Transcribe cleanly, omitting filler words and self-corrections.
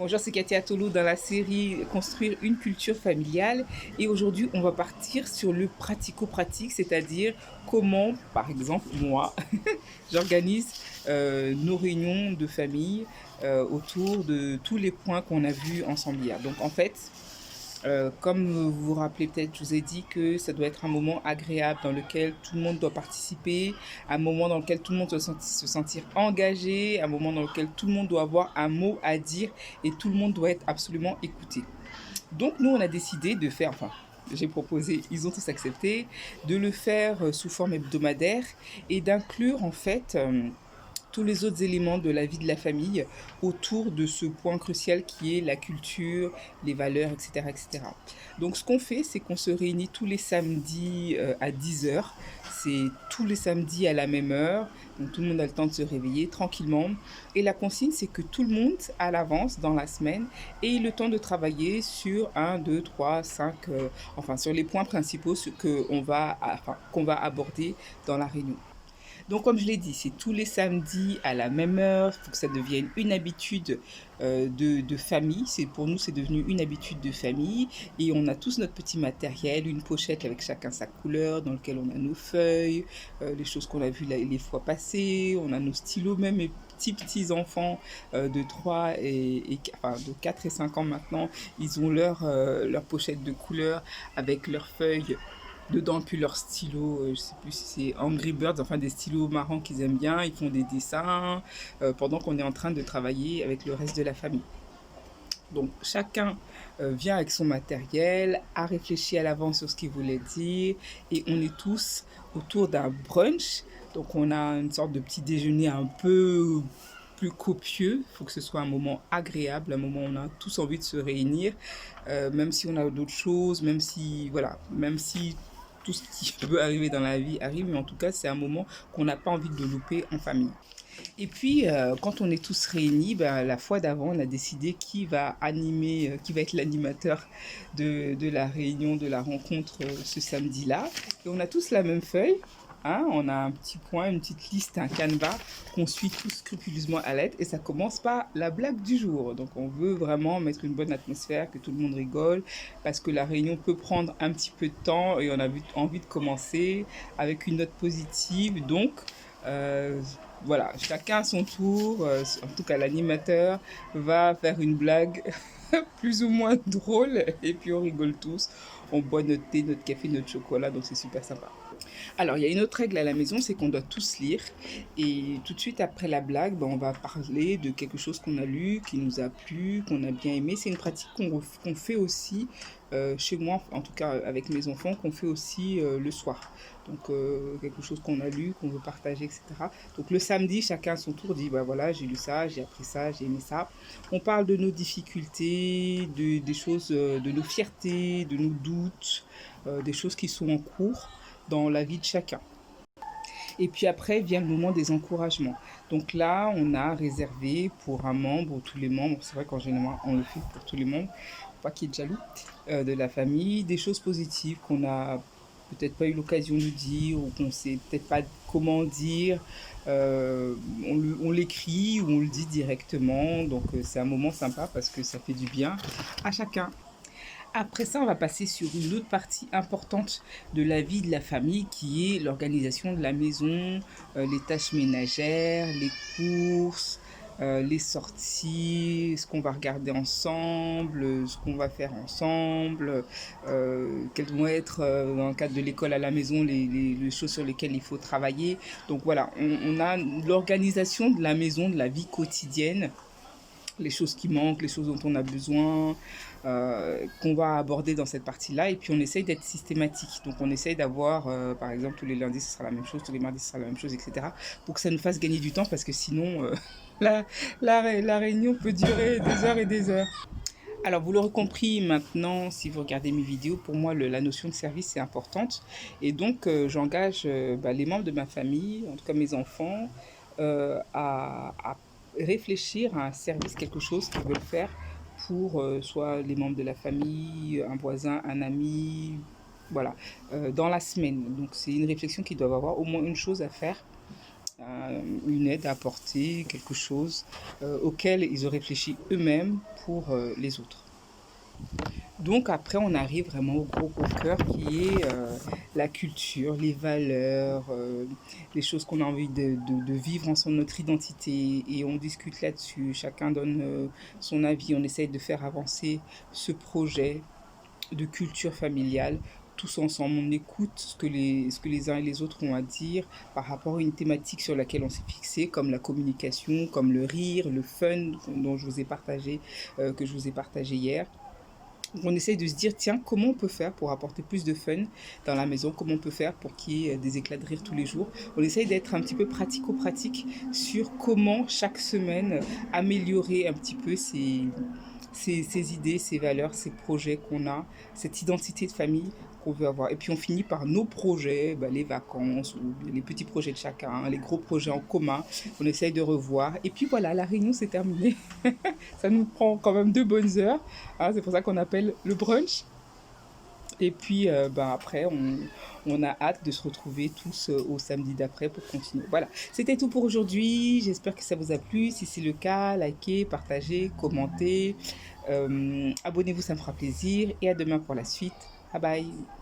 Bonjour, c'est Katia Tolo dans la série Construire une culture familiale. Et aujourd'hui, on va partir sur le pratico-pratique, c'est-à-dire comment, par exemple, moi, j'organise nos réunions de famille autour de tous les points qu'on a vus ensemble hier. Donc, en fait, comme vous vous rappelez peut-être, je vous ai dit que ça doit être un moment agréable dans lequel tout le monde doit participer, un moment dans lequel tout le monde doit se sentir engagé, un moment dans lequel tout le monde doit avoir un mot à dire et tout le monde doit être absolument écouté. Donc nous, on a décidé de faire, enfin, j'ai proposé, ils ont tous accepté, de le faire sous forme hebdomadaire et d'inclure en fait tous les autres éléments de la vie de la famille autour de ce point crucial qui est la culture, les valeurs, etc. etc. Donc ce qu'on fait, c'est qu'on se réunit tous les samedis à 10 heures. C'est tous les samedis à la même heure. Donc tout le monde a le temps de se réveiller tranquillement. Et la consigne, c'est que tout le monde, à l'avance, dans la semaine, ait le temps de travailler sur un, 2, 3, 5, enfin sur les points principaux qu'on va aborder dans la réunion. Donc, comme je l'ai dit, c'est tous les samedis à la même heure. Il faut que ça devienne une habitude de famille. Pour nous, c'est devenu une habitude de famille. Et on a tous notre petit matériel, une pochette avec chacun sa couleur, dans lequel on a nos feuilles, les choses qu'on a vues les fois passées. On a nos stylos, même mes petits enfants de 3 enfin, de 4 et 5 ans maintenant, ils ont leur pochette de couleurs avec leurs feuilles dedans, puis leur stylo, je sais plus si c'est Angry Birds, enfin des stylos marrants qu'ils aiment bien, ils font des dessins pendant qu'on est en train de travailler avec le reste de la famille. Donc chacun vient avec son matériel, a réfléchi à l'avance sur ce qu'il voulait dire, et on est tous autour d'un brunch. Donc on a une sorte de petit déjeuner un peu plus copieux. Il faut que ce soit un moment agréable, un moment où on a tous envie de se réunir, même si on a d'autres choses, même si tout ce qui peut arriver dans la vie arrive, mais en tout cas, c'est un moment qu'on n'a pas envie de louper en famille. Et puis, quand on est tous réunis, ben, la fois d'avant, on a décidé qui va animer, qui va être l'animateur de la réunion, de la rencontre ce samedi-là. Et on a tous la même feuille. Hein, on a un petit point, une petite liste, un canevas qu'on suit tous scrupuleusement à l'aide et ça commence par la blague du jour. Donc on veut vraiment mettre une bonne atmosphère, que tout le monde rigole parce que la réunion peut prendre un petit peu de temps et on a envie de commencer avec une note positive. Donc euh, voilà, chacun à son tour, en tout cas l'animateur va faire une blague plus ou moins drôle et puis on rigole tous. On boit notre thé, notre café, notre chocolat, donc c'est super sympa. Alors, il y a une autre règle à la maison, c'est qu'on doit tous lire. Et tout de suite après la blague, ben, on va parler de quelque chose qu'on a lu, qui nous a plu, qu'on a bien aimé. C'est une pratique qu'on fait aussi chez moi, en tout cas avec mes enfants, qu'on fait aussi le soir. Donc, quelque chose qu'on a lu, qu'on veut partager, etc. Donc, le samedi, chacun à son tour dit, bah voilà, j'ai lu ça, j'ai appris ça, j'ai aimé ça. On parle de nos difficultés, des choses, de nos fiertés, de nos doutes, des choses qui sont en cours dans la vie de chacun. Et puis après vient le moment des encouragements. Donc là, on a réservé pour un membre ou tous les membres, c'est vrai qu'en général, on le fait pour tous les membres, pour pas qu'il y ait de jaloux, de la famille, des choses positives qu'on a peut-être pas eu l'occasion de dire ou qu'on sait peut-être pas comment dire. On l'écrit ou on le dit directement. Donc c'est un moment sympa parce que ça fait du bien à chacun. Après ça, on va passer sur une autre partie importante de la vie de la famille qui est l'organisation de la maison, les tâches ménagères, les courses, les sorties, ce qu'on va regarder ensemble, ce qu'on va faire ensemble, quelles vont être dans le cadre de l'école à la maison les choses sur lesquelles il faut travailler. Donc voilà, on a l'organisation de la maison, de la vie quotidienne, les choses qui manquent, les choses dont on a besoin, qu'on va aborder dans cette partie-là. Et puis on essaye d'être systématique. Donc on essaye d'avoir, par exemple, tous les lundis, ce sera la même chose, tous les mardis, ce sera la même chose, etc. Pour que ça nous fasse gagner du temps, parce que sinon, la réunion peut durer des heures et des heures. Alors, vous l'aurez compris maintenant, si vous regardez mes vidéos, pour moi, la notion de service est importante. Et donc, j'engage les membres de ma famille, en tout cas mes enfants, à réfléchir à un service, quelque chose qu'ils veulent faire pour soit les membres de la famille, un voisin, un ami, voilà, dans la semaine. Donc, c'est une réflexion qu'ils doivent avoir au moins une chose à faire une aide à apporter, quelque chose auquel ils ont réfléchi eux-mêmes pour les autres. Donc après, on arrive vraiment au gros gros cœur qui est la culture, les valeurs, les choses qu'on a envie de vivre en son notre identité et on discute là-dessus. Chacun donne son avis, on essaye de faire avancer ce projet de culture familiale. Tous ensemble, on écoute ce que les uns et les autres ont à dire par rapport à une thématique sur laquelle on s'est fixé, comme la communication, comme le rire, le fun dont je vous ai partagé, que je vous ai partagé hier. On essaye de se dire, tiens, comment on peut faire pour apporter plus de fun dans la maison, comment on peut faire pour qu'il y ait des éclats de rire tous les jours. On essaye d'être un petit peu pratico-pratique sur comment chaque semaine améliorer un petit peu ces idées, ces valeurs, ces projets qu'on a, cette identité de famille qu'on veut avoir. Et puis on finit par nos projets, bah, les vacances, ou les petits projets de chacun, les gros projets en commun, on essaye de revoir. Et puis voilà, la réunion s'est terminée. Ça nous prend quand même 2 bonnes heures. Hein, c'est pour ça qu'on appelle le brunch. Et puis ben après, on a hâte de se retrouver tous au samedi d'après pour continuer. Voilà, c'était tout pour aujourd'hui. J'espère que ça vous a plu. Si c'est le cas, likez, partagez, commentez. Abonnez-vous, ça me fera plaisir. Et à demain pour la suite. Bye bye.